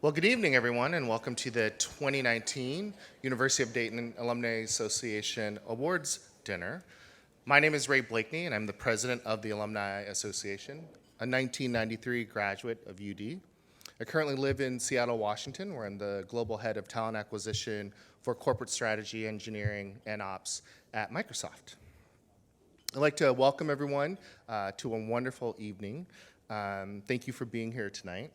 Well, good evening, everyone, and welcome to the 2019 University of Dayton Alumni Association Awards Dinner. My name is Ray Blakeney, and I'm the president of the Alumni Association, a 1993 graduate of UD. I currently live in Seattle, Washington, where I'm the global head of talent acquisition for corporate strategy, engineering, and ops at Microsoft. I'd like to welcome everyone to a wonderful evening. Thank you for being here tonight.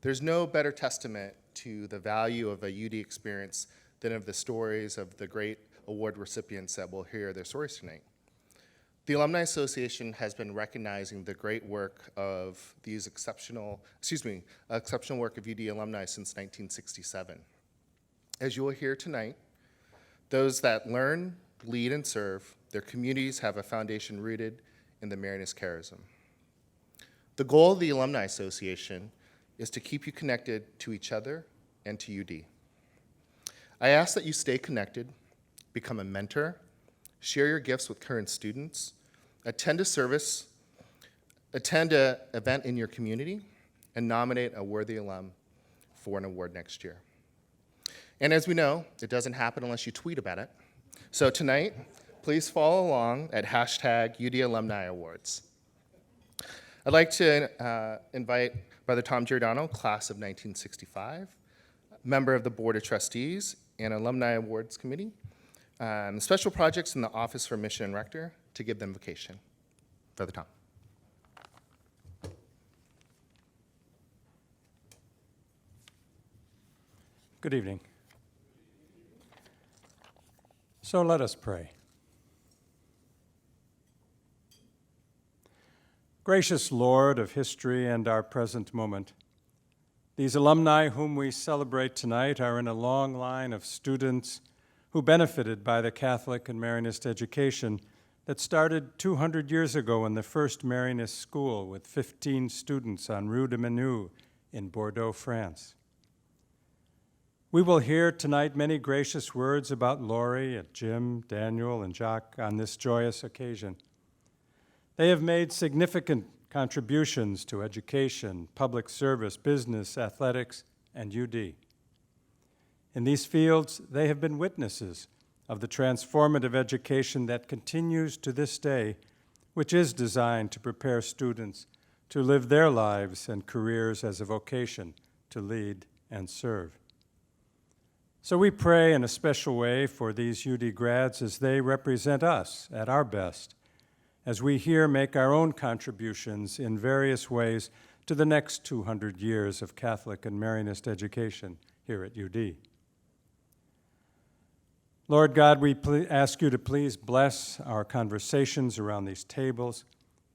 There's no better testament to the value of a UD experience than of the stories of the great award recipients that will hear their stories tonight. The Alumni Association has been recognizing the great work of these exceptional work of UD alumni since 1967. As you will hear tonight, those that learn, lead, and serve their communities have a foundation rooted in the Marinus charism. The goal of the Alumni Association is to keep you connected to each other and to UD. I ask that you stay connected, become a mentor, share your gifts with current students, attend a service, attend an event in your community, and nominate a worthy alum for an award next year. And as we know, it doesn't happen unless you tweet about it. So tonight, please follow along at #UD Alumni Awards. I'd like to invite Brother Tom Giordano, class of 1965, member of the Board of Trustees and Alumni Awards Committee, special projects in the Office for Mission and Rector, to give them vocation. Brother Tom. Good evening. So let us pray. Gracious Lord of history and our present moment, these alumni whom we celebrate tonight are in a long line of students who benefited by the Catholic and Marianist education that started 200 years ago in the first Marianist school with 15 students on Rue de Menou in Bordeaux, France. We will hear tonight many gracious words about Lori, Jim, Daniel, and Jacques on this joyous occasion. They have made significant contributions to education, public service, business, athletics, and UD. In these fields, they have been witnesses of the transformative education that continues to this day, which is designed to prepare students to live their lives and careers as a vocation to lead and serve. So we pray in a special way for these UD grads as they represent us at our best, as we here make our own contributions in various ways to the next 200 years of Catholic and Marianist education here at UD. Lord God, we ask you to please bless our conversations around these tables,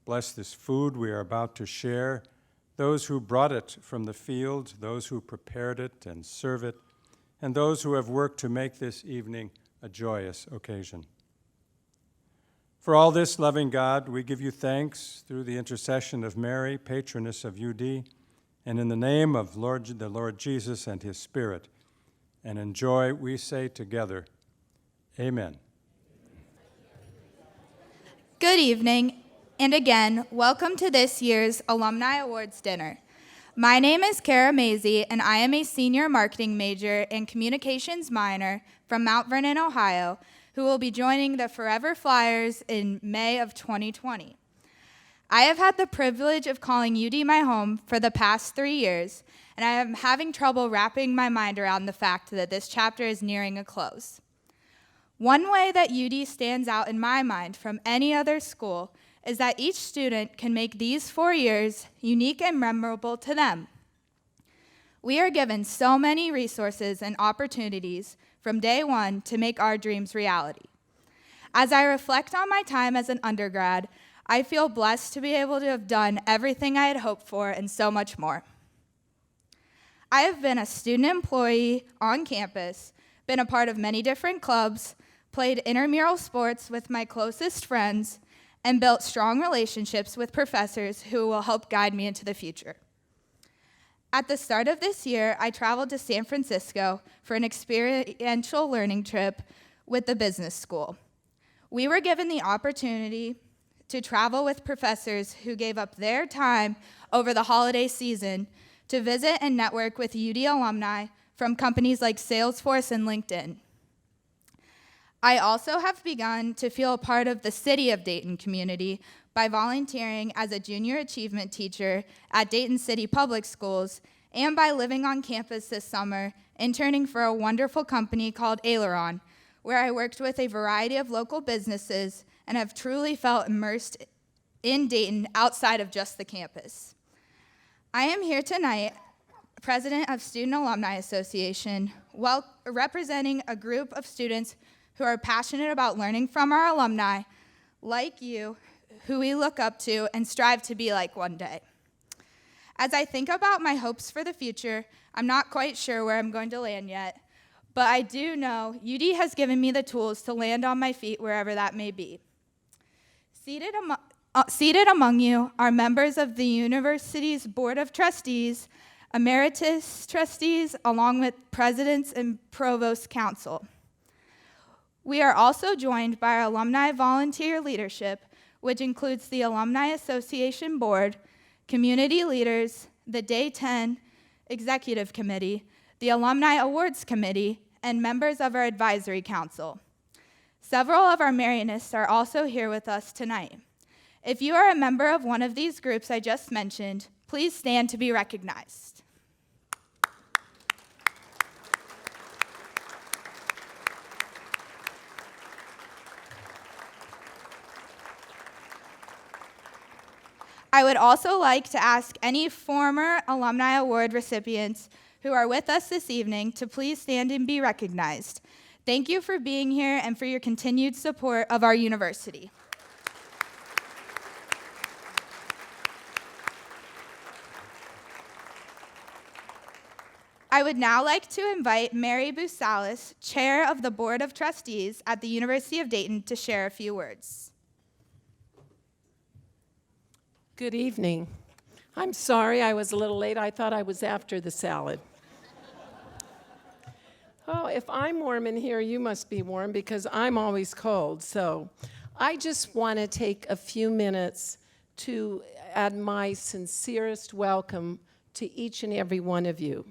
bless this food we are about to share, those who brought it from the field, those who prepared it and serve it, and those who have worked to make this evening a joyous occasion. For all this, loving God, we give you thanks through the intercession of Mary, patroness of UD, and in the name of the Lord Jesus and his Spirit. And in joy we say together, Amen. Good evening, and again, welcome to this year's Alumni Awards Dinner. My name is Kara Mazey, and I am a senior marketing major and communications minor from Mount Vernon, Ohio, who will be joining the Forever Flyers in May of 2020. I have had the privilege of calling UD my home for the past 3 years, and I am having trouble wrapping my mind around the fact that this chapter is nearing a close. One way that UD stands out in my mind from any other school is that each student can make these 4 years unique and memorable to them. We are given so many resources and opportunities from day one to make our dreams reality. As I reflect on my time as an undergrad, I feel blessed to be able to have done everything I had hoped for and so much more. I have been a student employee on campus, been a part of many different clubs, played intramural sports with my closest friends, and built strong relationships with professors who will help guide me into the future. At the start of this year, I traveled to San Francisco for an experiential learning trip with the business school. We were given the opportunity to travel with professors who gave up their time over the holiday season to visit and network with UD alumni from companies like Salesforce and LinkedIn. I also have begun to feel a part of the City of Dayton community by volunteering as a junior achievement teacher at Dayton City Public Schools and by living on campus this summer, interning for a wonderful company called Aileron, where I worked with a variety of local businesses and have truly felt immersed in Dayton outside of just the campus. I am here tonight, President of Student Alumni Association, representing a group of students who are passionate about learning from our alumni, like you, who we look up to and strive to be like one day. As I think about my hopes for the future, I'm not quite sure where I'm going to land yet, but I do know UD has given me the tools to land on my feet wherever that may be. Seated among you are members of the university's Board of Trustees, Emeritus Trustees, along with Presidents and Provost Council. We are also joined by our alumni volunteer leadership, which includes the Alumni Association Board, community leaders, the Day 10 Executive Committee, the Alumni Awards Committee, and members of our Advisory Council. Several of our Marianists are also here with us tonight. If you are a member of one of these groups I just mentioned, please stand to be recognized. I would also like to ask any former Alumni Award recipients who are with us this evening to please stand and be recognized. Thank you for being here and for your continued support of our university. I would now like to invite Mary Busalis, Chair of the Board of Trustees at the University of Dayton, to share a few words. Good evening. I'm sorry I was a little late. I thought I was after the salad. Oh, if I'm warm in here, you must be warm because I'm always cold. So I just want to take a few minutes to add my sincerest welcome to each and every one of you.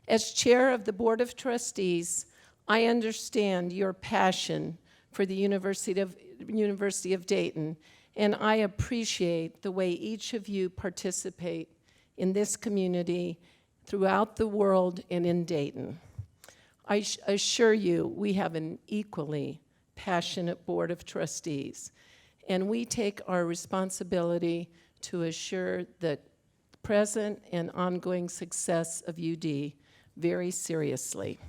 As chair of the Board of Trustees, I understand your passion for the University of Dayton, and I appreciate the way each of you participate in this community throughout the world and in Dayton. I assure you we have an equally passionate Board of Trustees, and we take our responsibility to assure the present and ongoing success of UD very seriously.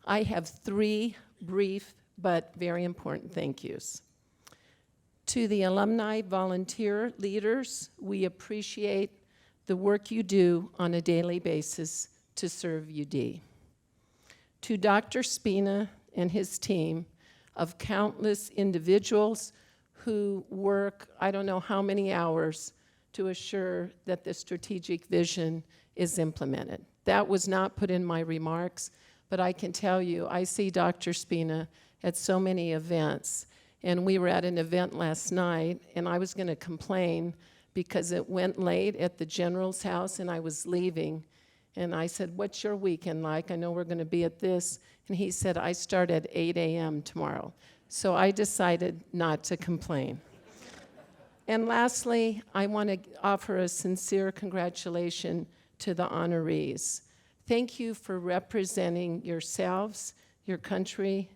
I have 3 brief but very important thank yous. To the alumni volunteer leaders, we appreciate the work you do on a daily basis to serve UD. To Dr. Spina and his team of countless individuals who work, I don't know how many hours, to assure that the strategic vision is implemented. That was not put in my remarks, but I can tell you, I see Dr. Spina at so many events. And we were at an event last night, and I was going to complain because it went late at the general's house, and I was leaving. And I said, what's your weekend like? I know we're going to be at this. And he said, I start at 8 a.m. tomorrow. So I decided not to complain. And lastly, I want to offer a sincere congratulation to the honorees. Thank you for representing yourselves, your country,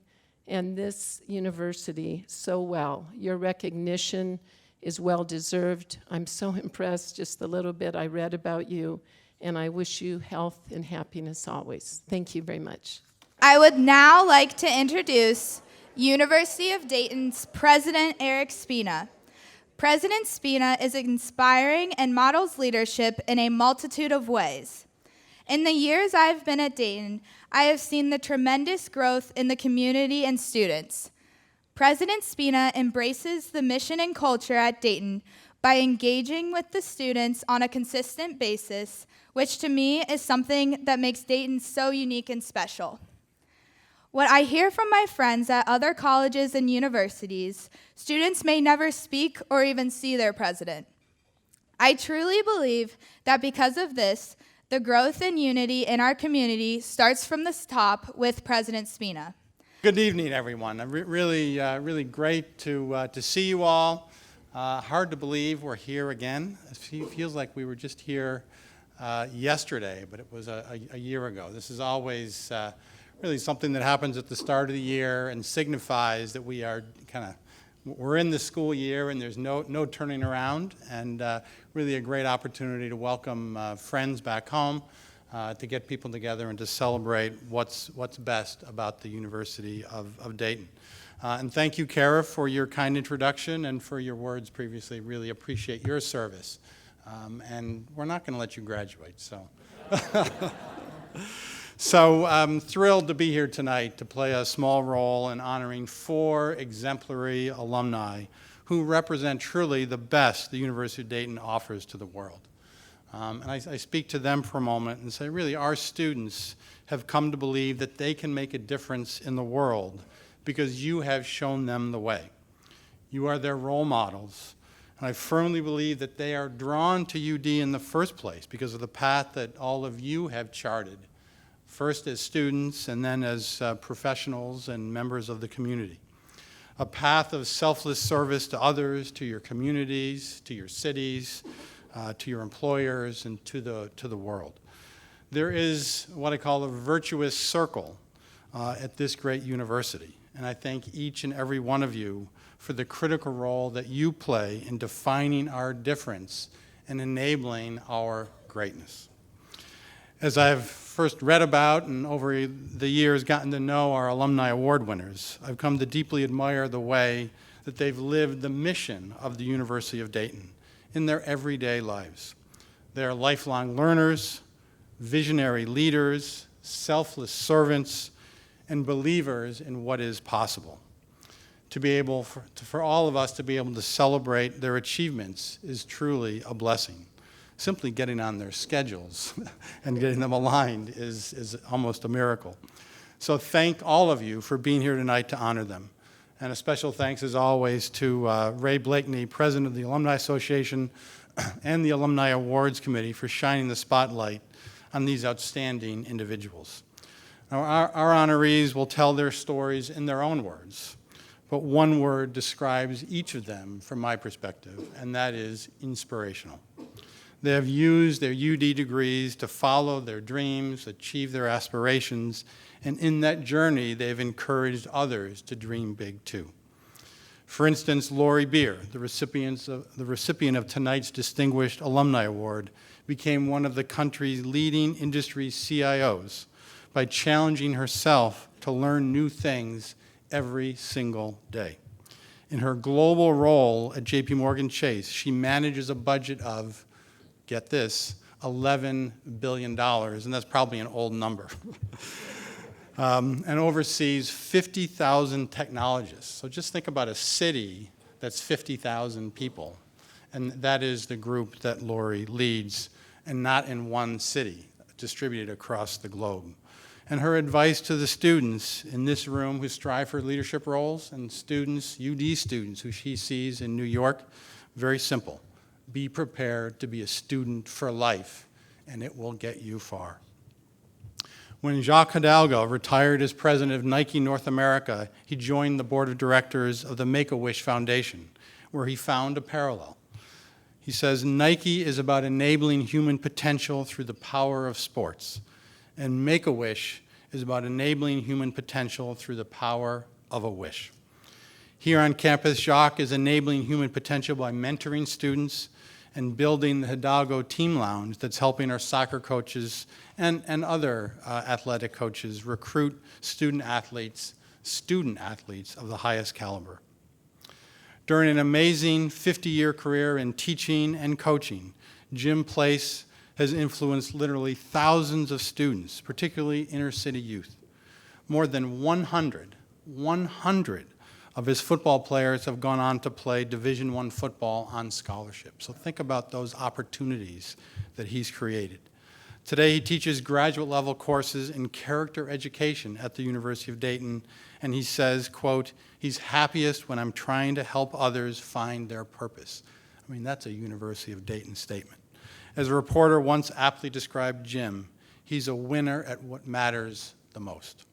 and this university so well. Your recognition is well-deserved. I'm so impressed just the little bit I read about you, and I wish you health and happiness always. Thank you very much. I would now like to introduce University of Dayton's President Eric Spina. President Spina is inspiring and models leadership in a multitude of ways. In the years I've been at Dayton, I have seen the tremendous growth in the community and students. President Spina embraces the mission and culture at Dayton by engaging with the students on a consistent basis, which to me is something that makes Dayton so unique and special. What I hear from my friends at other colleges and universities, students may never speak or even see their president. I truly believe that because of this, The growth and unity in our community starts from the top with President Spina. Good evening, everyone. Really great to see you all. Hard to believe we're here again. It feels like we were just here yesterday, but it was a year ago. This is always really something that happens at the start of the year and signifies that we're in the school year and there's no turning around, and really a great opportunity to welcome friends back home, to get people together and to celebrate what's best about the University of Dayton. And thank you, Kara, for your kind introduction and for your words previously. Really appreciate your service. And we're not going to let you graduate, so. So I'm thrilled to be here tonight to play a small role in honoring 4 exemplary alumni who represent truly the best the University of Dayton offers to the world. And I speak to them for a moment and say, really, our students have come to believe that they can make a difference in the world because you have shown them the way. You are their role models. And I firmly believe that they are drawn to UD in the first place because of the path that all of you have charted, first as students and then as professionals and members of the community. A path of selfless service to others, to your communities, to your cities, to your employers, and to the world. There is what I call a virtuous circle at this great university, and I thank each and every one of you for the critical role that you play in defining our difference and enabling our greatness. As I've first read about and over the years gotten to know our Alumni Award winners, I've come to deeply admire the way that they've lived the mission of the University of Dayton in their everyday lives. They are lifelong learners, visionary leaders, selfless servants, and believers in what is possible. To be able, for all of us to be able to celebrate their achievements is truly a blessing. Simply getting on their schedules and getting them aligned is almost a miracle. So thank all of you for being here tonight to honor them. And a special thanks, as always, to Ray Blakeney, President of the Alumni Association and the Alumni Awards Committee, for shining the spotlight on these outstanding individuals. Now, our honorees will tell their stories in their own words, but one word describes each of them from my perspective, and that is inspirational. They have used their UD degrees to follow their dreams, achieve their aspirations, and in that journey, they've encouraged others to dream big too. For instance, Lori Beer, the recipient of tonight's Distinguished Alumni Award, became one of the country's leading industry CIOs by challenging herself to learn new things every single day. In her global role at JP Morgan Chase, she manages a budget of, get this, $11 billion, and that's probably an old number, and oversees 50,000 technologists. So just think about a city that's 50,000 people, and that is the group that Lori leads, and not in one city, distributed across the globe. And her advice to the students in this room who strive for leadership roles, and students, UD students who she sees in New York, very simple. Be prepared to be a student for life, and it will get you far. When Jacques Hidalgo retired as president of Nike North America, he joined the board of directors of the Make-A-Wish Foundation, where he found a parallel. He says, Nike is about enabling human potential through the power of sports, and Make-A-Wish is about enabling human potential through the power of a wish. Here on campus, Jacques is enabling human potential by mentoring students and building the Hidalgo Team Lounge that's helping our soccer coaches and other athletic coaches recruit student athletes of the highest caliber. During an amazing 50-year career in teaching and coaching, Jim Place has influenced literally thousands of students, particularly inner-city youth. More than 100 of his football players have gone on to play Division I football on scholarship. So think about those opportunities that he's created. Today, he teaches graduate-level courses in character education at the University of Dayton, and he says, quote, he's happiest when I'm trying to help others find their purpose. I mean, that's a University of Dayton statement. As a reporter once aptly described Jim, he's a winner at what matters the most.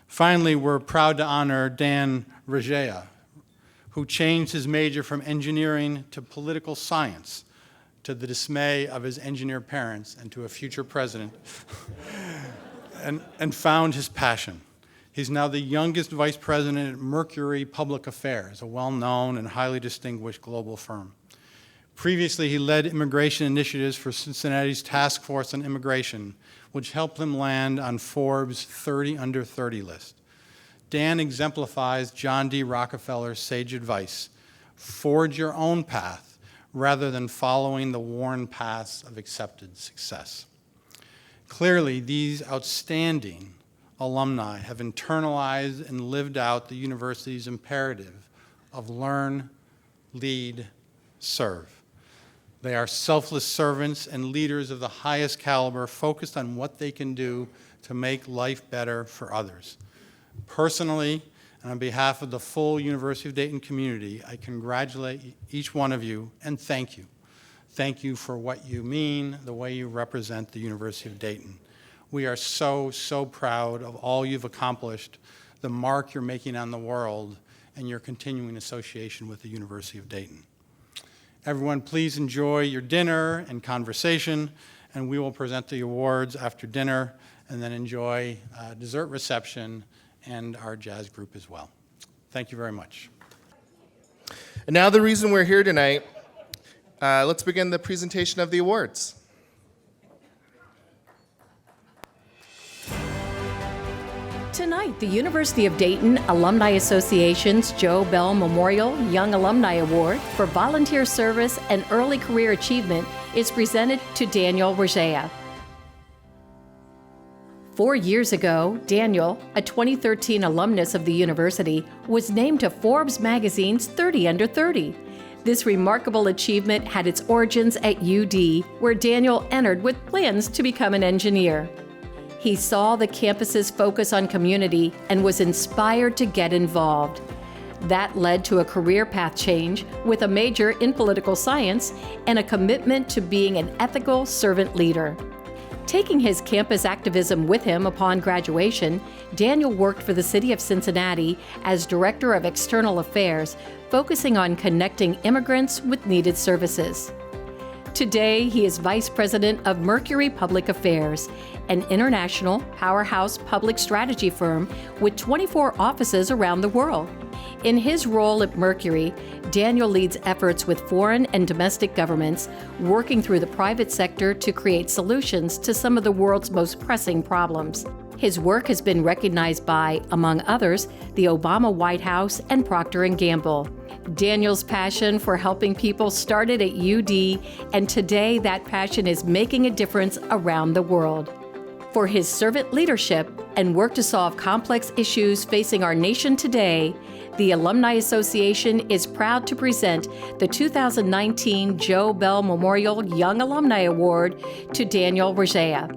Finally, we're proud to honor Dan Rajaiah, who changed his major from engineering to political science, to the dismay of his engineer parents and to a future president, and found his passion. He's now the youngest vice president at Mercury Public Affairs, a well-known and highly distinguished global firm. Previously, he led immigration initiatives for Cincinnati's Task Force on Immigration, which helped him land on Forbes' 30 Under 30 list. Dan exemplifies John D. Rockefeller's sage advice: forge your own path rather than following the worn paths of accepted success. Clearly, these outstanding alumni have internalized and lived out the university's imperative of learn, lead, serve. They are selfless servants and leaders of the highest caliber, focused on what they can do to make life better for others. Personally, and on behalf of the full University of Dayton community, I congratulate each one of you and thank you. Thank you for what you mean, the way you represent the University of Dayton. We are so, so proud of all you've accomplished, the mark you're making on the world, and your continuing association with the University of Dayton. Everyone, please enjoy your dinner and conversation, and we will present the awards after dinner, and then enjoy dessert reception and our jazz group as well. Thank you very much. And now the reason we're here tonight, let's begin the presentation of the awards. Tonight, the University of Dayton Alumni Association's Belle Memorial Young Alumni Award for volunteer service and early career achievement is presented to Daniel Rajaiah. 4 years ago, Daniel, a 2013 alumnus of the university, was named to Forbes magazine's 30 Under 30. This remarkable achievement had its origins at UD, where Daniel entered with plans to become an engineer. He saw the campus's focus on community and was inspired to get involved. That led to a career path change with a major in political science and a commitment to being an ethical servant leader. Taking his campus activism with him upon graduation, Daniel worked for the city of Cincinnati as Director of External Affairs, focusing on connecting immigrants with needed services. Today, he is Vice President of Mercury Public Affairs, an international powerhouse public strategy firm with 24 offices around the world. In his role at Mercury, Daniel leads efforts with foreign and domestic governments, working through the private sector to create solutions to some of the world's most pressing problems. His work has been recognized by, among others, the Obama White House and Procter & Gamble. Daniel's passion for helping people started at UD, and today that passion is making a difference around the world. For his servant leadership and work to solve complex issues facing our nation today, the Alumni Association is proud to present the 2019 Belle Memorial Young Alumni Award to Daniel Rajaiah.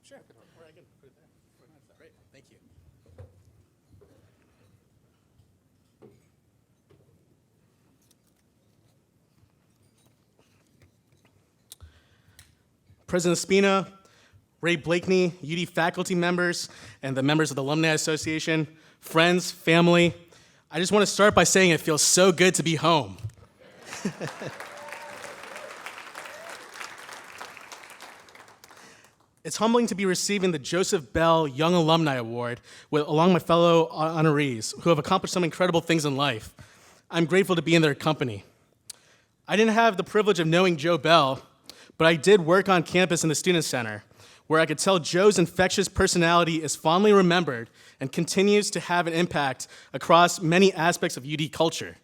Sure. Or I can put it there. Great. Thank you. President Spina, Ray Blakeney, UD faculty members, and the members of the Alumni Association, friends, family, I just want to start by saying it feels so good to be home. It's humbling to be receiving the Joseph Bell Young Alumni Award along my fellow honorees who have accomplished some incredible things in life. I'm grateful to be in their company. I didn't have the privilege of knowing Joe Bell, but I did work on campus in the Student Center, where I could tell Joe's infectious personality is fondly remembered and continues to have an impact across many aspects of UD culture.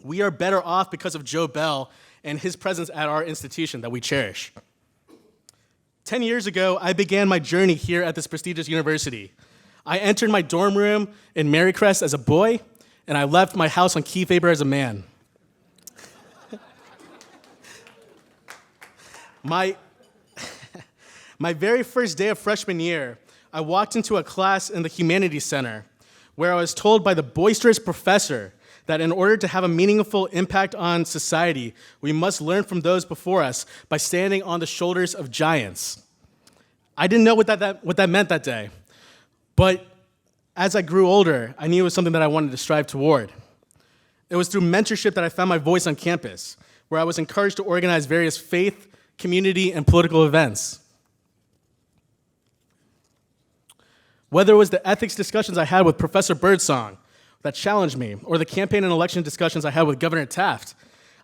We are better off because of Joe Bell and his presence at our institution that we cherish. 10 years ago, I began my journey here at this prestigious university. I entered my dorm room in Marycrest as a boy, and I left my house on Key Faber as a man. My very first day of freshman year, I walked into a class in the Humanities Center where I was told by the boisterous professor that in order to have a meaningful impact on society, we must learn from those before us by standing on the shoulders of giants. I didn't know what that meant that day, but as I grew older, I knew it was something that I wanted to strive toward. It was through mentorship that I found my voice on campus, where I was encouraged to organize various faith, community, and political events. Whether it was the ethics discussions I had with Professor Birdsong that challenged me, or the campaign and election discussions I had with Governor Taft,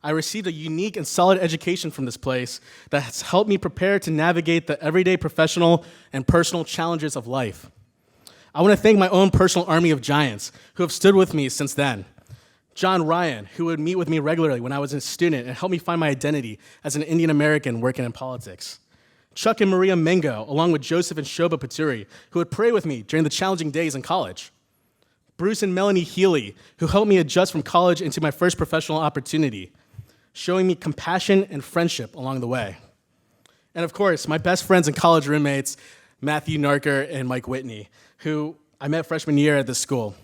I received a unique and solid education from this place that has helped me prepare to navigate the everyday professional and personal challenges of life. I want to thank my own personal army of giants who have stood with me since then. John Ryan, who would meet with me regularly when I was a student and help me find my identity as an Indian American working in politics. Chuck and Maria Mingo, along with Joseph and Shoba Paturi, who would pray with me during the challenging days in college. Bruce and Melanie Healy, who helped me adjust from college into my first professional opportunity, showing me compassion and friendship along the way. And of course, my best friends and college roommates, Matthew Narker and Mike Whitney, who I met freshman year at this school.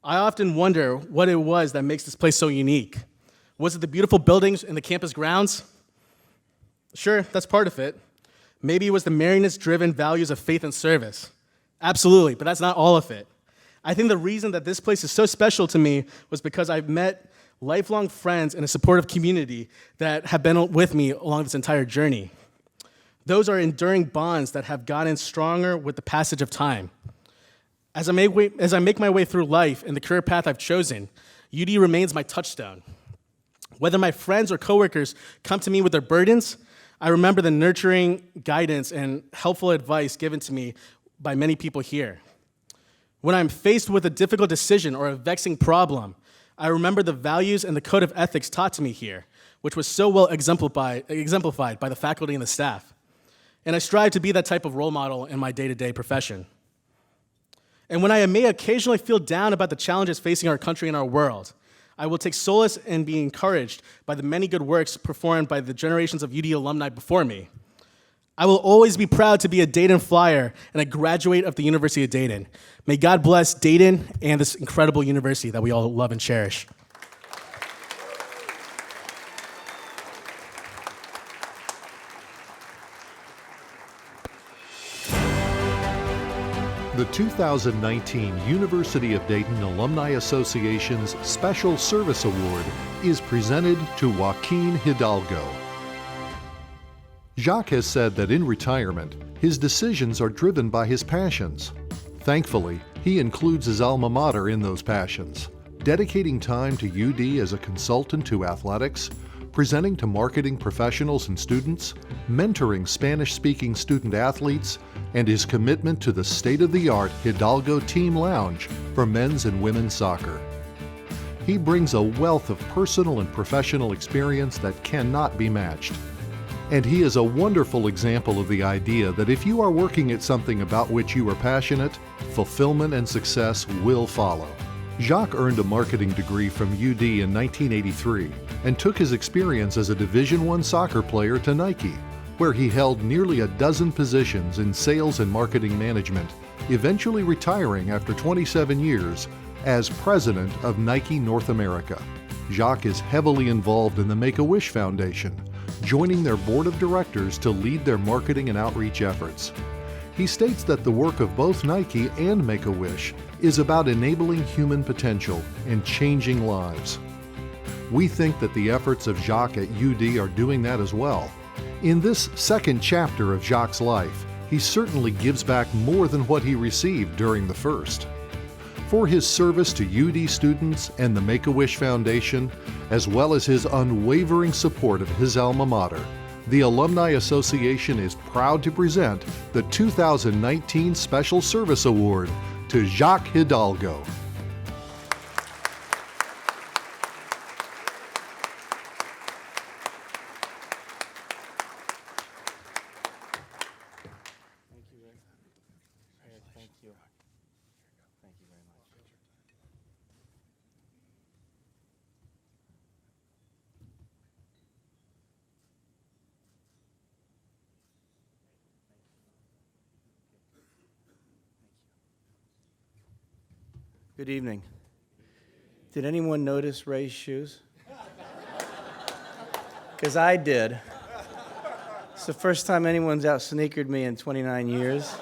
I often wonder what it was that makes this place so unique. Was it the beautiful buildings in the campus grounds? Sure, that's part of it. Maybe it was the merriness-driven values of faith and service. Absolutely, but that's not all of it. I think the reason that this place is so special to me was because I've met lifelong friends in a supportive community that have been with me along this entire journey. Those are enduring bonds that have gotten stronger with the passage of time. As I make my way through life and the career path I've chosen, UD remains my touchstone. Whether my friends or coworkers come to me with their burdens, I remember the nurturing guidance and helpful advice given to me by many people here. When I'm faced with a difficult decision or a vexing problem, I remember the values and the code of ethics taught to me here, which was so well exemplified by the faculty and the staff. And I strive to be that type of role model in my day-to-day profession. And when I may occasionally feel down about the challenges facing our country and our world, I will take solace and be encouraged by the many good works performed by the generations of UD alumni before me. I will always be proud to be a Dayton Flyer and a graduate of the University of Dayton. May God bless Dayton and this incredible university that we all love and cherish. The 2019 University of Dayton Alumni Association's Special Service Award is presented to Joaquin Hidalgo. Jacques has said that in retirement, his decisions are driven by his passions. Thankfully, he includes his alma mater in those passions, dedicating time to UD as a consultant to athletics, presenting to marketing professionals and students, mentoring Spanish-speaking student athletes, and his commitment to the state-of-the-art Hidalgo Team Lounge for men's and women's soccer. He brings a wealth of personal and professional experience that cannot be matched. And he is a wonderful example of the idea that if you are working at something about which you are passionate, fulfillment and success will follow. Jacques earned a marketing degree from UD in 1983 and took his experience as a Division I soccer player to Nike, where he held nearly a dozen positions in sales and marketing management, eventually retiring after 27 years as president of Nike North America. Jacques is heavily involved in the Make-A-Wish Foundation, joining their board of directors to lead their marketing and outreach efforts. He states that the work of both Nike and Make-A-Wish is about enabling human potential and changing lives. We think that the efforts of Jacques at UD are doing that as well. In this second chapter of Jacques' life, he certainly gives back more than what he received during the first. For his service to UD students and the Make-A-Wish Foundation, as well as his unwavering support of his alma mater, the Alumni Association is proud to present the 2019 Special Service Award to Jacques Hidalgo. Good evening. Did anyone notice Ray's shoes? Because I did. It's the first time anyone's out sneakered me in 29 years.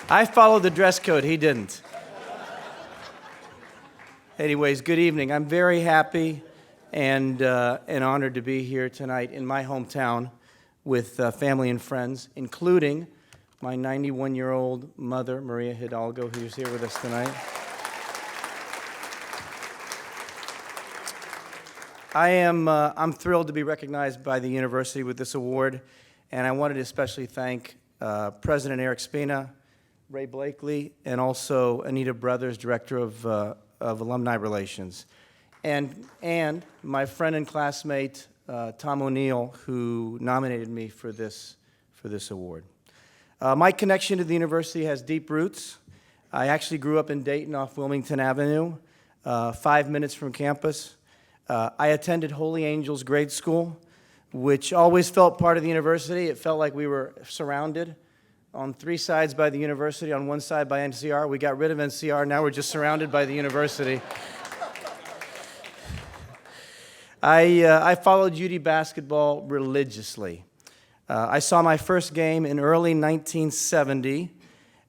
I followed the dress code, he didn't. Anyways, good evening. I'm very happy and honored to be here tonight in my hometown with family and friends, including my 91-year-old mother, Maria Hidalgo, who's here with us tonight. I'm thrilled to be recognized by the university with this award, and I wanted to especially thank President Eric Spina, Ray Blakely, and also Anita Brothers, Director of Alumni Relations, and my friend and classmate Tom O'Neill, who nominated me for this award. My connection to the university has deep roots. I actually grew up in Dayton off Wilmington Avenue, 5 minutes from campus. I attended Holy Angels Grade School, which always felt part of the university. It felt like we were surrounded on 3 sides by the university, on 1 side by NCR. We got rid of NCR, now we're just surrounded by the university. I followed UD basketball religiously. I saw my first game in early 1970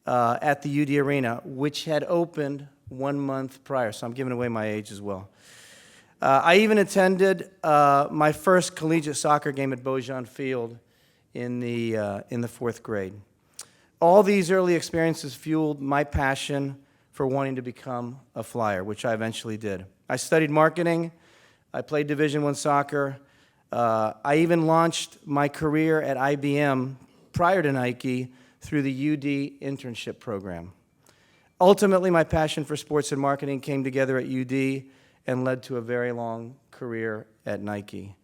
at the UD Arena, which had opened 1 month prior, so I'm giving away my age as well. I even attended my first collegiate soccer game at Beaujean Field in the 4th grade. All these early experiences fueled my passion for wanting to become a flyer, which I eventually did. I studied marketing. I played Division I soccer. I even launched my career at IBM prior to Nike through the UD internship program. Ultimately, my passion for sports and marketing came together at UD and led to a very long career at Nike.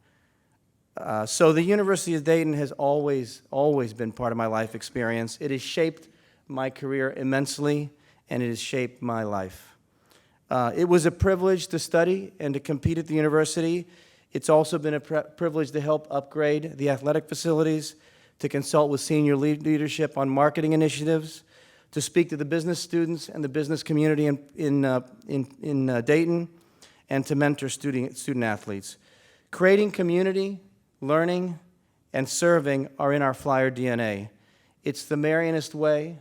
So the University of Dayton has always been part of my life experience. It has shaped my career immensely, and it has shaped my life. It was a privilege to study and to compete at the university. It's also been a privilege to help upgrade the athletic facilities, to consult with senior leadership on marketing initiatives, to speak to the business students and the business community in Dayton, and to mentor student athletes. Creating community, learning, and serving are in our Flyer DNA. It's the Marianist way,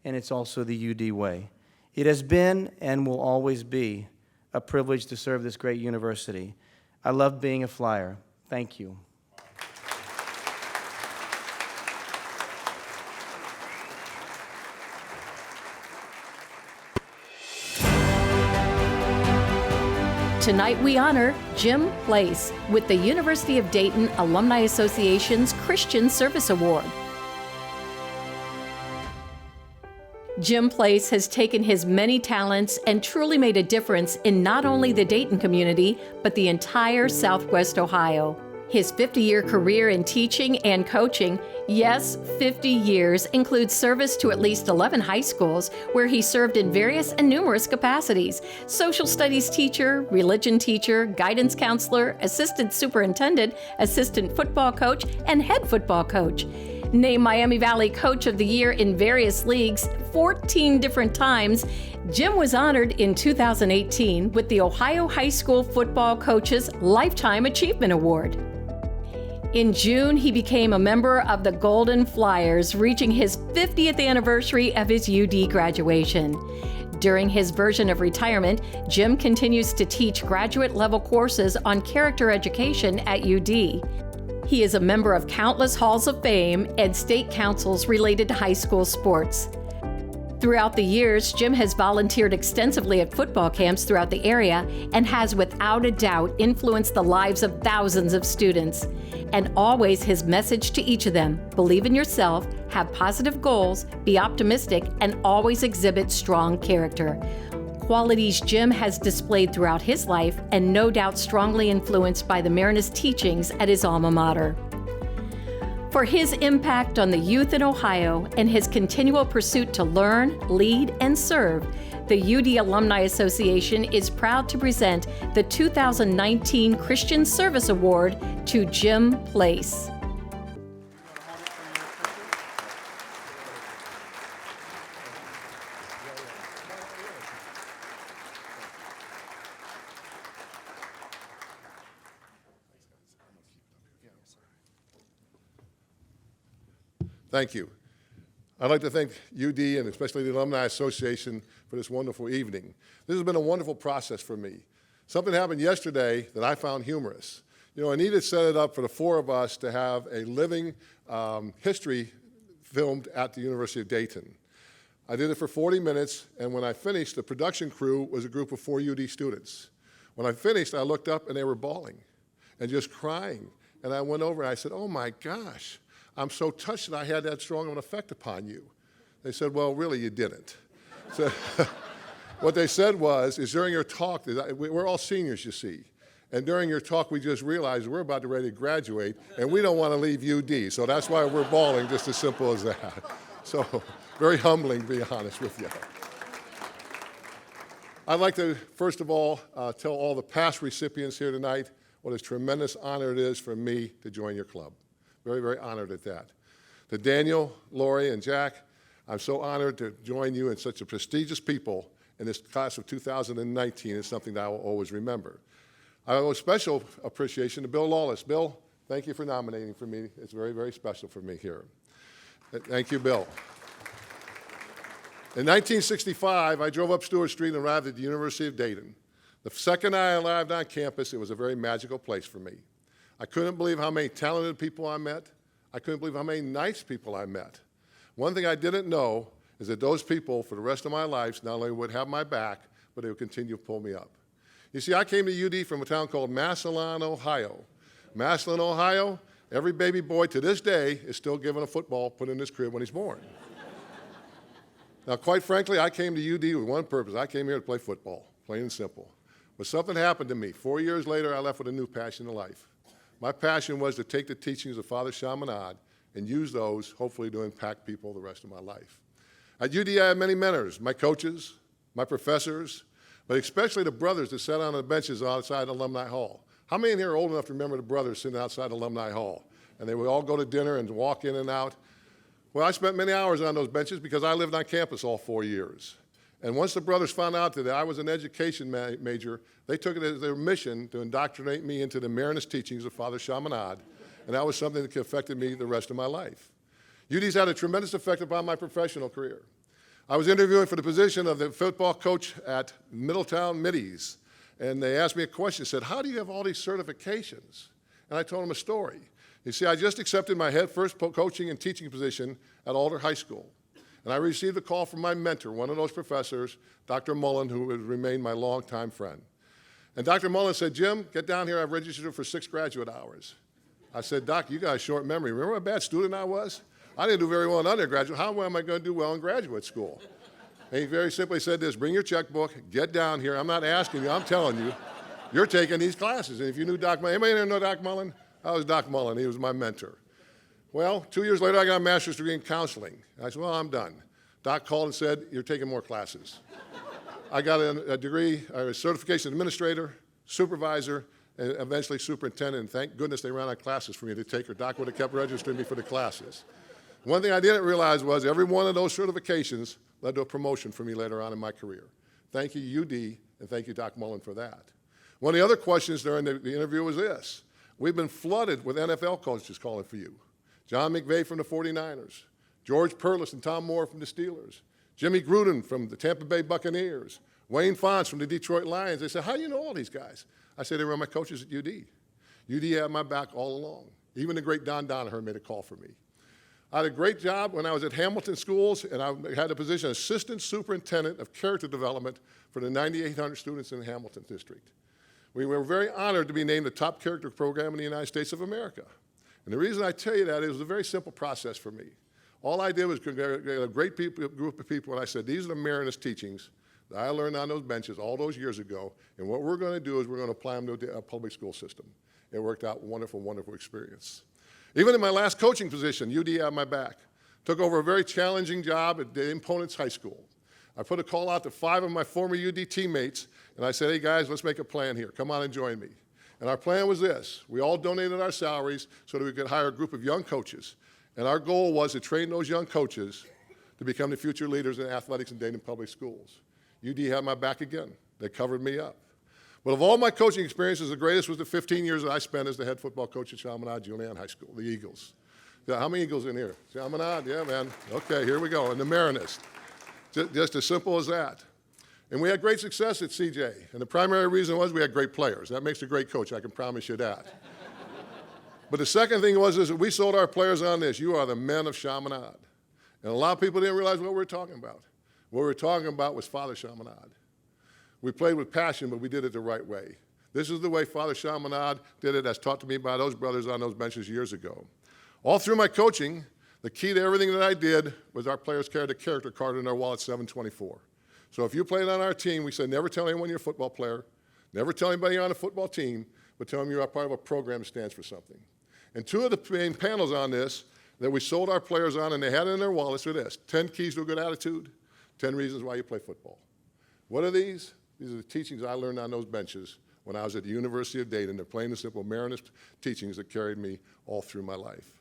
and it's also the UD way. It has been and will always be a privilege to serve this great university. I love being a Flyer. Thank you. Tonight we honor Jim Place with the University of Dayton Alumni Association's Christian Service Award. Jim Place has taken his many talents and truly made a difference in not only the Dayton community, but the entire Southwest Ohio. His 50-year career in teaching and coaching, yes, 50 years, includes service to at least 11 high schools where he served in various and numerous capacities: social studies teacher, religion teacher, guidance counselor, assistant superintendent, assistant football coach, and head football coach. Named Miami Valley Coach of the Year in various leagues 14 different times, Jim was honored in 2018 with the Ohio High School Football Coaches Lifetime Achievement Award. In June, he became a member of the Golden Flyers, reaching his 50th anniversary of his UD graduation. During his version of retirement, Jim continues to teach graduate-level courses on character education at UD. He is a member of countless halls of fame and state councils related to high school sports. Throughout the years, Jim has volunteered extensively at football camps throughout the area and has without a doubt influenced the lives of thousands of students. And always his message to each of them: believe in yourself, have positive goals, be optimistic, and always exhibit strong character. Qualities Jim has displayed throughout his life and no doubt strongly influenced by the Marianist teachings at his alma mater. For his impact on the youth in Ohio and his continual pursuit to learn, lead, and serve, the UD Alumni Association is proud to present the 2019 Christian Service Award to Jim Place. Thank you. I'd like to thank UD and especially the Alumni Association for this wonderful evening. This has been a wonderful process for me. Something happened yesterday that I found humorous. You know, Anita set it up for the four of us to have a living history filmed at the University of Dayton. I did it for 40 minutes, and when I finished, the production crew was a group of 4 UD students. When I finished, I looked up and they were bawling and just crying. And I went over and I said, "Oh my gosh, I'm so touched that I had that strong of an effect upon you." They said, "Well, really, you didn't." So what they said was, is during your talk, we're all seniors, you see, and during your talk, we just realized we're about to ready to graduate, and we don't want to leave UD, so that's why we're bawling, just as simple as that. So very humbling, to be honest with you. I'd like to, first of all, tell all the past recipients here tonight what a tremendous honor it is for me to join your club. Very, very honored at that. To Daniel, Lori, and Jack, I'm so honored to join you and such a prestigious people in this class of 2019. It's something that I will always remember. I owe a special appreciation to Bill Lawless. Bill, thank you for nominating for me. It's very, very special for me here. Thank you, Bill. In 1965, I drove up Stewart Street and arrived at the University of Dayton. The second I arrived on campus, it was a very magical place for me. I couldn't believe how many talented people I met. I couldn't believe how many nice people I met. One thing I didn't know is that those people, for the rest of my life, not only would have my back, but they would continue to pull me up. You see, I came to UD from a town called Massillon, Ohio. Massillon, Ohio, every baby boy to this day is still given a football put in his crib when he's born. Now, quite frankly, I came to UD with one purpose. I came here to play football, plain and simple. But something happened to me. 4 years later, I left with a new passion in life. My passion was to take the teachings of Father Chaminade and use those, hopefully, to impact people the rest of my life. At UD, I had many mentors, my coaches, my professors, but especially the brothers that sat on the benches outside Alumni Hall. How many in here are old enough to remember the brothers sitting outside Alumni Hall? And they would all go to dinner and walk in and out. Well, I spent many hours on those benches because I lived on campus all 4 years. And once the brothers found out that I was an education major, they took it as their mission to indoctrinate me into the Marinus teachings of Father Chaminade, and that was something that affected me the rest of my life. UD's had a tremendous effect upon my professional career. I was interviewing for the position of the football coach at Middletown Middies, and they asked me a question, said, "How do you have all these certifications?" And I told them a story. You see, I just accepted my first coaching and teaching position at Alder High School. And I received a call from my mentor, one of those professors, Dr. Mullen, who has remained my longtime friend. And Dr. Mullen said, "Jim, get down here. I've registered for 6 graduate hours." I said, "Doc, you got a short memory. Remember what a bad student I was? I didn't do very well in undergraduate. How am I going to do well in graduate school?" And he very simply said this, "Bring your checkbook, get down here. I'm not asking you, I'm telling you. You're taking these classes." And if you knew Doc Mullen, anybody here know Doc Mullen? I was Doc Mullen. He was my mentor. Well, 2 years later, I got a master's degree in counseling. I said, "Well, I'm done." Doc called and said, "You're taking more classes." I got a degree, a certification administrator, supervisor, and eventually superintendent, and thank goodness they ran out of classes for me to take, or Doc would have kept registering me for the classes. One thing I didn't realize was every one of those certifications led to a promotion for me later on in my career. Thank you, UD, and thank you, Doc Mullen, for that. One of the other questions during the interview was this. We've been flooded with NFL coaches calling for you. John McVay from the 49ers, George Perlis and Tom Moore from the Steelers, Jimmy Gruden from the Tampa Bay Buccaneers, Wayne Fonts from the Detroit Lions. They said, "How do you know all these guys?" I said, "They were my coaches at UD. UD had my back all along. Even the great Don Donaher made a call for me." I had a great job when I was at Hamilton Schools, and I had the position of Assistant Superintendent of Character Development for the 9,800 students in the Hamilton District. We were very honored to be named the top character program in the United States of America. And the reason I tell you that is it was a very simple process for me. All I did was get a great group of people, and I said, "These are the Marinus teachings that I learned on those benches all those years ago, and what we're going to do is we're going to apply them to a public school system." It worked out wonderful, wonderful experience. Even in my last coaching position, UD had my back. Took over a very challenging job at Dayton Ponence High School. I put a call out to 5 of my former UD teammates, and I said, "Hey guys, let's make a plan here. Come on and join me." And our plan was this. We all donated our salaries so that we could hire a group of young coaches. And our goal was to train those young coaches to become the future leaders in athletics in Dayton Public Schools. UD had my back again. They covered me up. But of all my coaching experiences, the greatest was the 15 years that I spent as the head football coach at Chaminade Julian High School, the Eagles. Yeah, how many Eagles in here? Chaminade? Yeah, man. Okay, here we go. And the Marinist. Just as simple as that. And we had great success at CJ. And the primary reason was we had great players. That makes a great coach, I can promise you that. But the second thing was is that we sold our players on this. You are the men of Chaminade. And a lot of people didn't realize what we were talking about. What we were talking about was Father Chaminade. We played with passion, but we did it the right way. This is the way Father Chaminade did it, as taught to me by those brothers on those benches years ago. All through my coaching, the key to everything that I did was our players carried a character card in their wallet 724. So if you played on our team, we said never tell anyone you're a football player, never tell anybody on a football team, but tell them you are part of a program that stands for something. And two of the main panels on this that we sold our players on, and they had it in their wallets, were this: 10 keys to a good attitude, 10 reasons why you play football. What are these? These are the teachings I learned on those benches when I was at the University of Dayton. They're plain and simple Marinist teachings that carried me all through my life.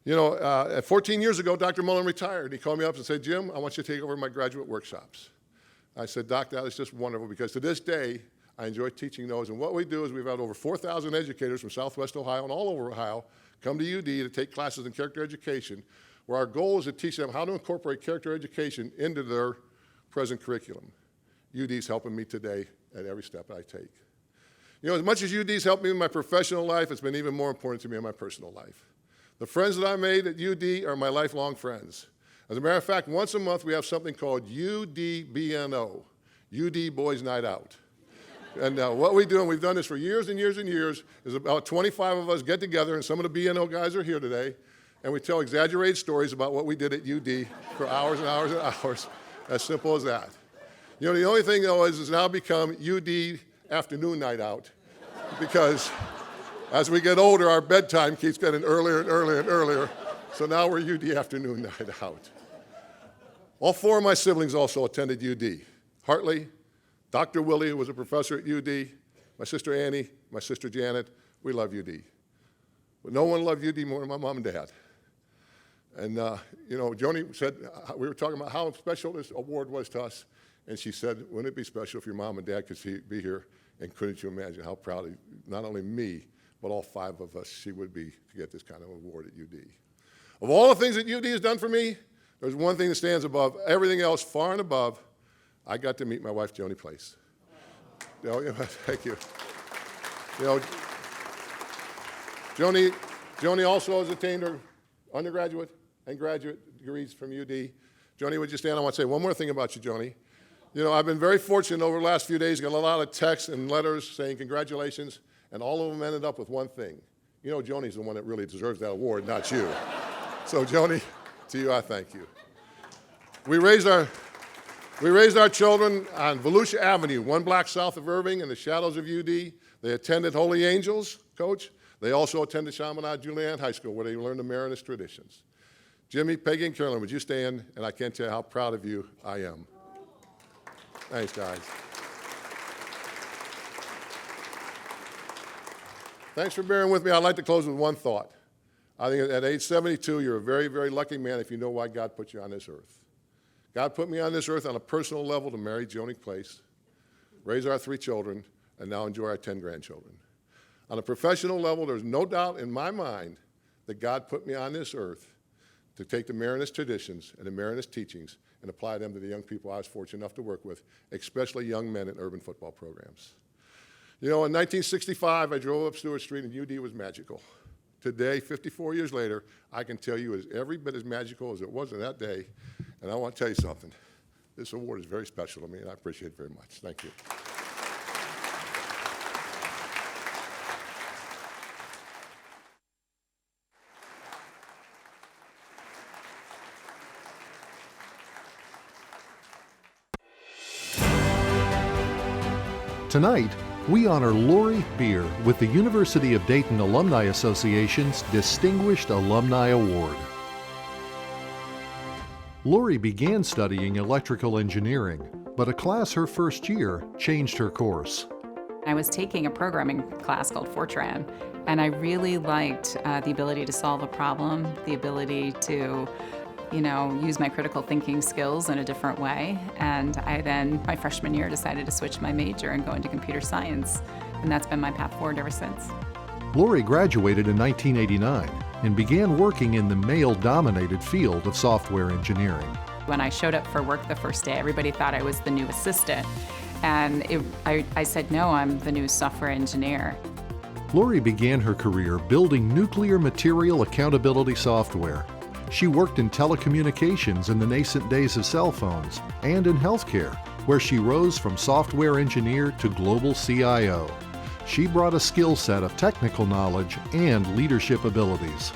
You know, at 14 years ago, Dr. Mullen retired. He called me up and said, Jim, I want you to take over my graduate workshops. I said, Doc, that is just wonderful, because to this day, I enjoy teaching those. And what we do is we've had over 4,000 educators from Southwest Ohio and all over Ohio come to UD to take classes in character education, where our goal is to teach them how to incorporate character education into their present curriculum. UD's helping me today at every step I take. You know, as much as UD's helped me in my professional life, it's been even more important to me in my personal life. The friends that I made at UD are my lifelong friends. As a matter of fact, once a month we have something called UDBNO, UD Boys Night Out. And what we do, and we've done this for years and years and years, is about 25 of us get together, and some of the BNO guys are here today, and we tell exaggerated stories about what we did at UD for hours and hours and hours, as simple as that. You know, the only thing, though, is it's now become UD Afternoon Night Out, because as we get older, our bedtime keeps getting earlier and earlier and earlier, so now we're UD Afternoon Night Out. All four of my siblings also attended UD. Hartley, Dr. Willie, who was a professor at UD, my sister Annie, my sister Janet, we love UD. But no one loved UD more than my mom and dad. And, you know, Joni said, we were talking about how special this award was to us, and she said, wouldn't it be special if your mom and dad could be here, and couldn't you imagine how proud of not only me, but all five of us she would be to get this kind of award at UD. Of all the things that UD has done for me, there's one thing that stands above everything else, far and above. I got to meet my wife, Joni Place. You know, thank you. You know, Joni also has attained her undergraduate and graduate degrees from UD. Joni, would you stand? I want to say one more thing about you, Joni. You know, I've been very fortunate over the last few days, got a lot of texts and letters saying congratulations, and all of them ended up with one thing. You know, Joni's the one that really deserves that award, not you. So, Joni, to you, I thank you. We raised our children on Volusia Avenue, 1 block south of Irving, in the shadows of UD. They attended Holy Angels, Coach. They also attended Chaminade Julian High School, where they learned the Marinist traditions. Jimmy, Peggy, and Carolyn, would you stand? And I can't tell you how proud of you I am. Thanks, guys. Thanks for bearing with me. I'd like to close with one thought. I think at age 72, you're a very, very lucky man if you know why God put you on this earth. God put me on this earth on a personal level to marry Joni Place, raise our 3 children, and now enjoy our 10 grandchildren. On a professional level, there's no doubt in my mind that God put me on this earth to take the Marinist traditions and the Marinist teachings and apply them to the young people I was fortunate enough to work with, especially young men in urban football programs. You know, in 1965, I drove up Stewart Street, and UD was magical. Today, 54 years later, I can tell you it's every bit as magical as it was in that day. And I want to tell you something. This award is very special to me, and I appreciate it very much. Thank you. Tonight, we honor Lori Beer with the University of Dayton Alumni Association's Distinguished Alumni Award. Lori began studying electrical engineering, but a class her first year changed her course. I was taking a programming class called Fortran, and I really liked the ability to solve a problem, the ability to use my critical thinking skills in a different way. And I then, my freshman year, decided to switch my major and go into computer science. And that's been my path forward ever since. Lori graduated in 1989. and began working in the male-dominated field of software engineering. When I showed up for work the first day, everybody thought I was the new assistant. And I said, no, I'm the new software engineer. Lori began her career building nuclear material accountability software. She worked in telecommunications in the nascent days of cell phones and in healthcare, where she rose from software engineer to global CIO. She brought a skill set of technical knowledge and leadership abilities.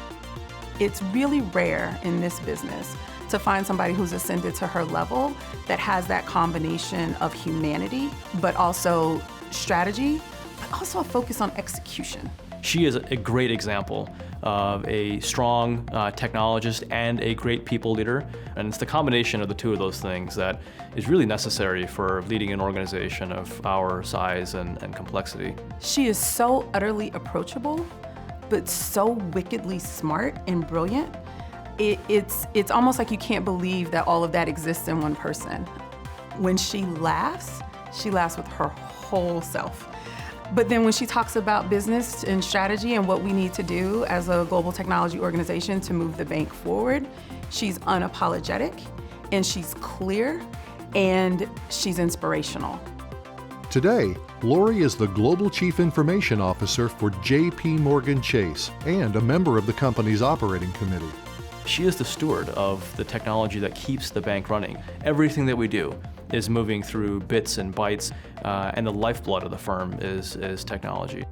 It's really rare in this business to find somebody who's ascended to her level that has that combination of humanity, but also strategy, but also a focus on execution. She is a great example of a strong technologist and a great people leader. And it's the combination of the two of those things that is really necessary for leading an organization of our size and complexity. She is so utterly approachable, but so wickedly smart and brilliant. It's almost like you can't believe that all of that exists in one person. When she laughs with her whole self. But then when she talks about business and strategy and what we need to do as a global technology organization to move the bank forward, she's unapologetic and she's clear and she's inspirational. Today, Lori is the Global Chief Information Officer for J.P. Morgan Chase and a member of the company's operating committee. She is the steward of the technology that keeps the bank running. Everything that we do is moving through bits and bytes, and the lifeblood of the firm is technology.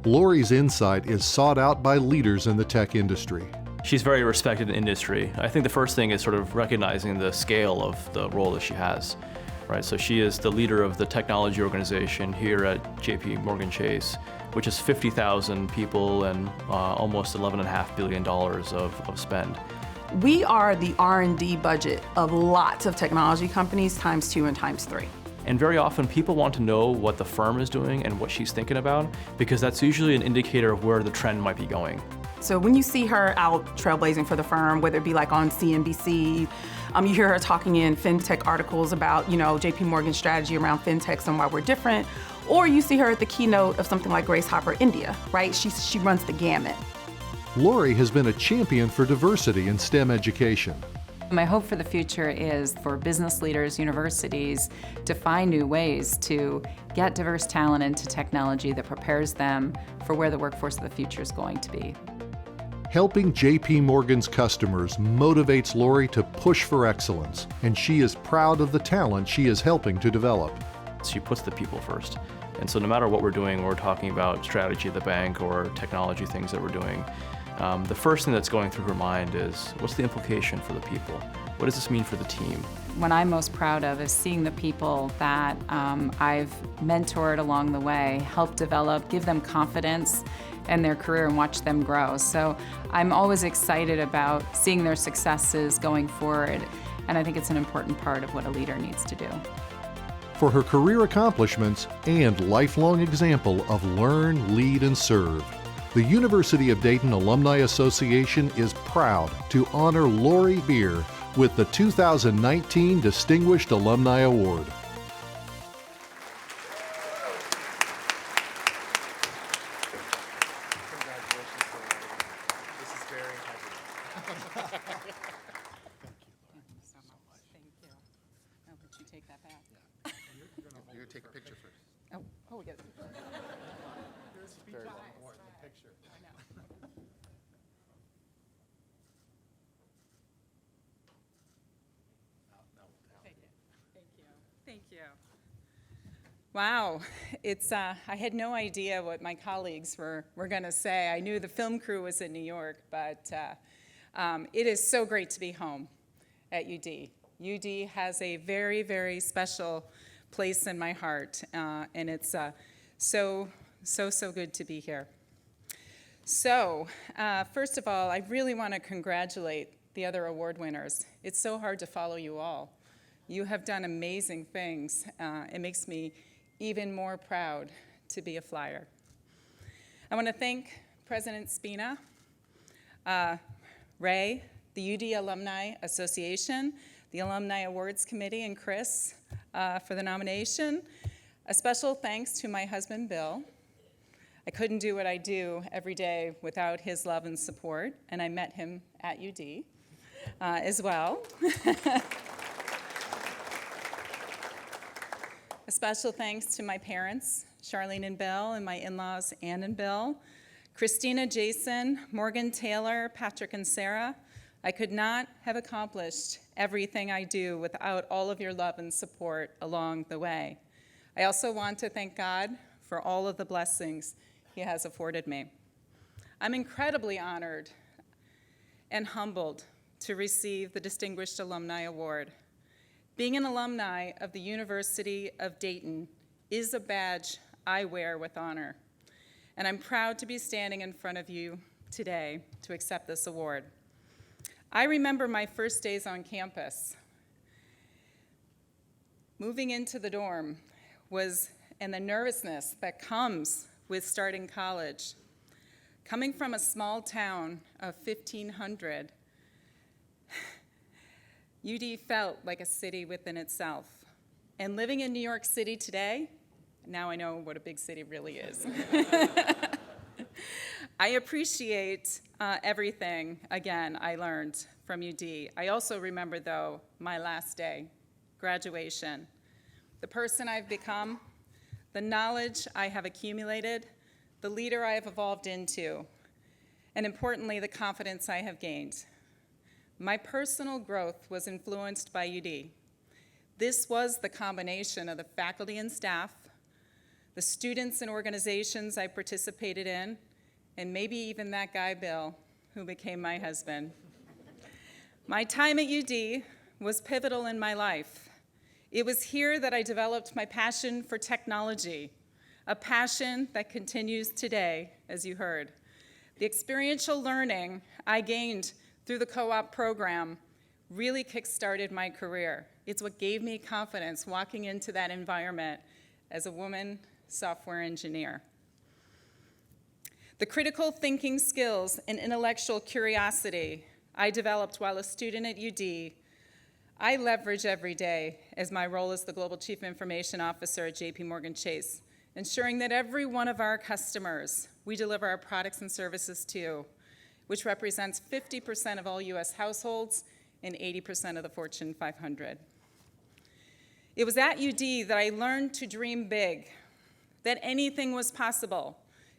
Lori's insight is sought out by leaders in the tech industry. She's very respected in industry. I think the first thing is sort of recognizing the scale of the role that she has. Right, so she is the leader of the technology organization here at J.P. Morgan Chase, which is 50,000 people and almost $11.5 billion of spend. We are the R&D budget of lots of technology companies times 2 and times 3. And very often people want to know what the firm is doing and what she's thinking about, because that's usually an indicator of where the trend might be going. So when you see her out trailblazing for the firm, whether it be like on CNBC, you hear her talking in fintech articles about, JP Morgan's strategy around fintechs and why we're different, or you see her at the keynote of something like Grace Hopper India, right? She runs the gamut. Lori has been a champion for diversity in STEM education. My hope for the future is for business leaders, universities, to find new ways to get diverse talent into technology that prepares them for where the workforce of the future is going to be. Helping J.P. Morgan's customers motivates Lori to push for excellence, and she is proud of the talent she is helping to develop. She puts the people first. And so no matter what we're doing, we're talking about strategy at the bank or technology things that we're doing, the first thing that's going through her mind is, what's the implication for the people? What does this mean for the team? What I'm most proud of is seeing the people that I've mentored along the way, help develop, give them confidence in their career and watch them grow. So I'm always excited about seeing their successes going forward, and I think it's an important part of what a leader needs to do. For her career accomplishments and lifelong example of learn, lead, and serve, the University of Dayton Alumni Association is proud to honor Lori Beer with the 2019 Distinguished Alumni Award. Take a picture first. Oh, we get it. Thank you. Wow, it's I had no idea what my colleagues were going to say. I knew the film crew was in New York, but it is so great to be home at UD. UD has a very, very special place in my heart, and it's so good to be here. So, first of all, I really want to congratulate the other award winners. It's so hard to follow you all. You have done amazing things. It makes me even more proud to be a flyer. I want to thank President Spina, Ray, the UD Alumni Association, the Alumni Awards Committee, and Chris for the nomination. A special thanks to my husband, Bill, I couldn't do what I do every day without his love and support, and I met him at UD as well. A special thanks to my parents, Charlene and Belle, and my in-laws, Ann and Bill, Christina, Jason, Morgan, Taylor, Patrick, and Sarah. I could not have accomplished everything I do without all of your love and support along the way. I also want to thank God for all of the blessings He has afforded me. I'm incredibly honored and humbled to receive the Distinguished Alumni Award. Being an alumni of the University of Dayton is a badge I wear with honor, and I'm proud to be standing in front of you today to accept this award. I remember my first days on campus. Moving into the dorm and the nervousness that comes with starting college. Coming from a small town of 1,500, UD felt like a city within itself. And living in New York City today, now I know what a big city really is. I appreciate everything, again, I learned from UD. I also remember, though, my last day, graduation. The person I've become, the knowledge I have accumulated, the leader I have evolved into, and importantly, the confidence I have gained. My personal growth was influenced by UD. This was the combination of the faculty and staff, the students and organizations I participated in, and maybe even that guy, Bill, who became my husband. My time at UD was pivotal in my life. It was here that I developed my passion for technology, a passion that continues today, as you heard. The experiential learning I gained through the co-op program really kick-started my career. It's what gave me confidence walking into that environment as a woman software engineer. The critical thinking skills and intellectual curiosity I developed while a student at UD, I leverage every day as my role as the Global Chief Information Officer at JPMorgan Chase, ensuring that every one of our customers we deliver our products and services to, which represents 50% of all US households and 80% of the Fortune 500. It was at UD that I learned to dream big, that anything was possible.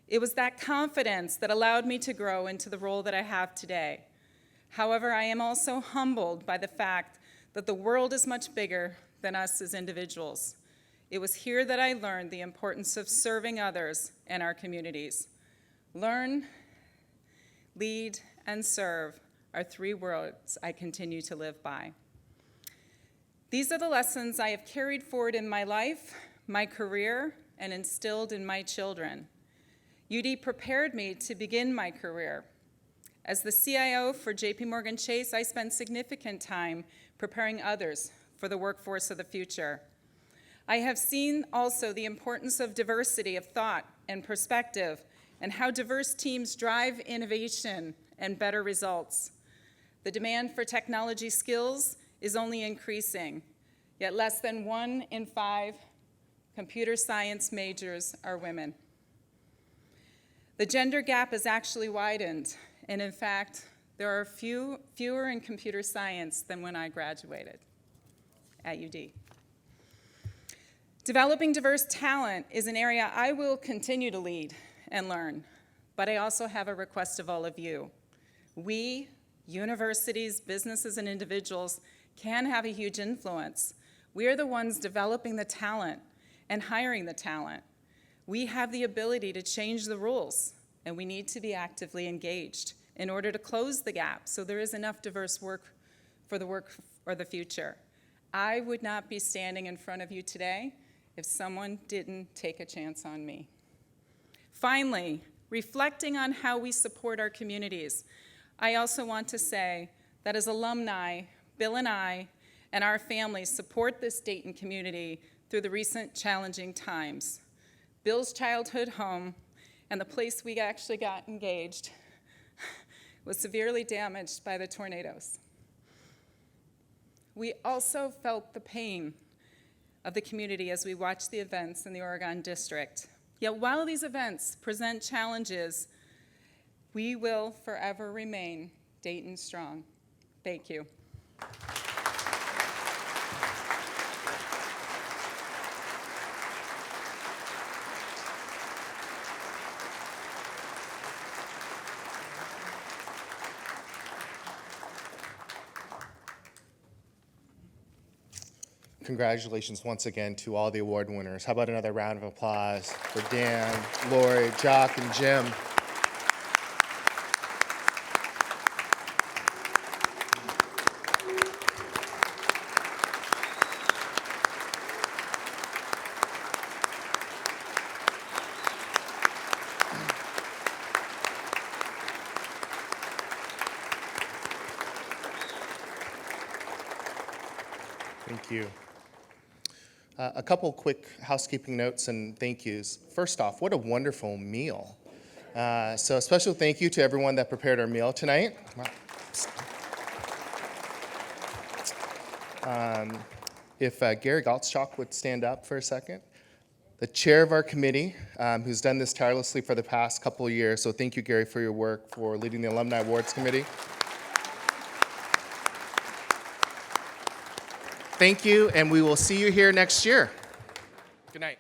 It was that confidence that allowed me to grow into the role that I have today. However, I am also humbled by the fact that the world is much bigger than us as individuals. It was here that I learned the importance of serving others and our communities. Learn, lead, and serve are 3 words I continue to live by. These are the lessons I have carried forward in my life, my career, and instilled in my children. UD prepared me to begin my career. As the CIO for JPMorgan Chase, I spent significant time preparing others for the workforce of the future. I have seen also the importance of diversity of thought and perspective and how diverse teams drive innovation and better results. The demand for technology skills is only increasing, yet less than 1 in 5 computer science majors are women. The gender gap has actually widened, and in fact, there are fewer in computer science than when I graduated at UD. Developing diverse talent is an area I will continue to lead and learn, but I also have a request of all of you. We, universities, businesses, and individuals can have a huge influence. We are the ones developing the talent and hiring the talent. We have the ability to change the rules, and we need to be actively engaged in order to close the gap so there is enough diverse work for the future. I would not be standing in front of you today if someone didn't take a chance on me. Finally, reflecting on how we support our communities, I also want to say that as alumni, Bill and I and our families support this Dayton community through the recent challenging times. Bill's childhood home and the place we actually got engaged was severely damaged by the tornadoes. We also felt the pain of the community as we watched the events in the Oregon District. Yet while these events present challenges, we will forever remain Dayton strong. Thank you. Congratulations once again to all the award winners. How about another round of applause for Dan, Lori, Jock, and Jim. Thank you. A couple quick housekeeping notes and thank yous. First off, what a wonderful meal. So a special thank you to everyone that prepared our meal tonight. If Gary Gottschalk would stand up for a second. The chair of our committee, who's done this tirelessly for the past couple of years. So thank you, Gary, for your work for leading the Alumni Awards Committee. Thank you, and we will see you here next year. Good night.